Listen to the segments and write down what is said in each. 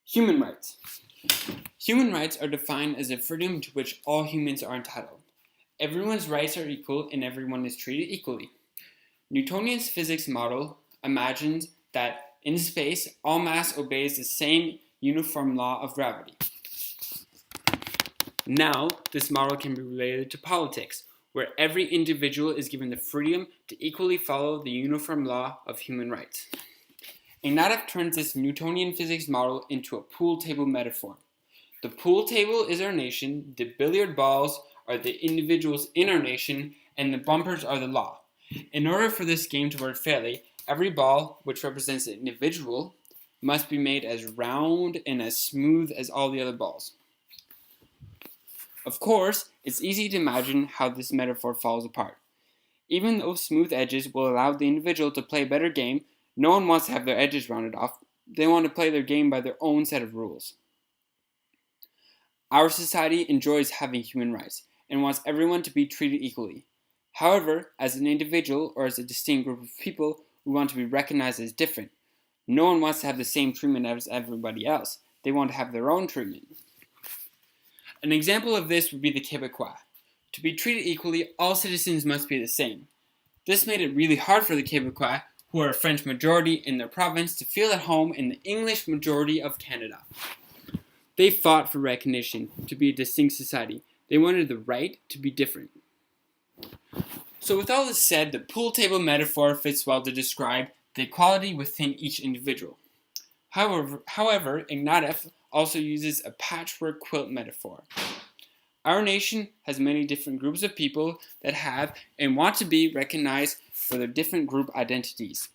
Human rights. Human rights are defined as a freedom to which all humans are entitled. Everyone's rights are equal and everyone is treated equally. Newtonian's physics model imagines that in space, all mass obeys the same uniform law of gravity. Now, this model can be related to politics, where every individual is given the freedom to equally follow the uniform law of human rights. Ignatieff turns this Newtonian physics model into a pool table metaphor. The pool table is our nation, the billiard balls are the individuals in our nation, and the bumpers are the law. In order for this game to work fairly, every ball, which represents an individual, must be made as round and as smooth as all the other balls. Of course, it's easy to imagine how this metaphor falls apart. Even though smooth edges will allow the individual to play a better game, no one wants to have their edges rounded off. They want to play their game by their own set of rules. Our society enjoys having human rights and wants everyone to be treated equally. However, as an individual or as a distinct group of people, we want to be recognized as different. No one wants to have the same treatment as everybody else. They want to have their own treatment. An example of this would be the Quebecois. To be treated equally, all citizens must be the same. This made it really hard for the Quebecois, who are a French majority in their province, to feel at home in the English majority of Canada. They fought for recognition, to be a distinct society. They wanted the right to be different. So with all this said, the pool table metaphor fits well to describe the equality within each individual. However, Ignatieff also uses a patchwork quilt metaphor. Our nation has many different groups of people that have and want to be recognized for their different group identities.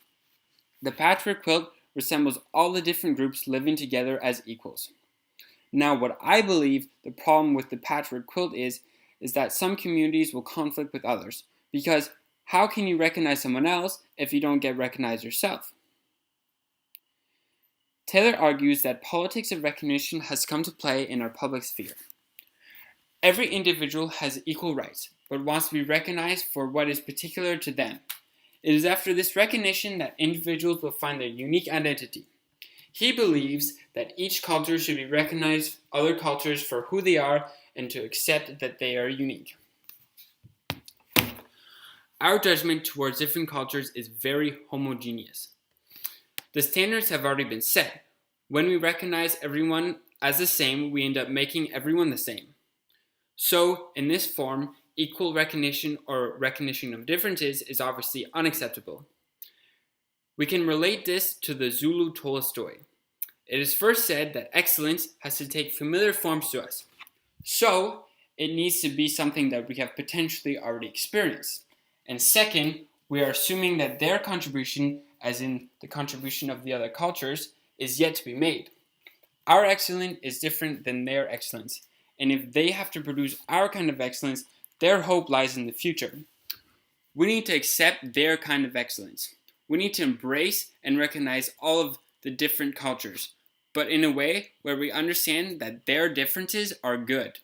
The patchwork quilt resembles all the different groups living together as equals. Now, what I believe the problem with the patchwork quilt is that some communities will conflict with others, because how can you recognize someone else if you don't get recognized yourself? Taylor argues that politics of recognition has come to play in our public sphere. Every individual has equal rights, but wants to be recognized for what is particular to them. It is after this recognition that individuals will find their unique identity. He believes that each culture should be recognized other cultures for who they are and to accept that they are unique. Our judgment towards different cultures is very homogeneous. The standards have already been set. When we recognize everyone as the same, we end up making everyone the same. So, in this form, equal recognition or recognition of differences is obviously unacceptable. We can relate this to the Zulu Tolstoy. It is first said that excellence has to take familiar forms to us. So, it needs to be something that we have potentially already experienced. And second, we are assuming that their contribution, as in the contribution of the other cultures, is yet to be made. Our excellence is different than their excellence, and if they have to produce our kind of excellence, their hope lies in the future. We need to accept their kind of excellence. We need to embrace and recognize all of the different cultures, but in a way where we understand that their differences are good.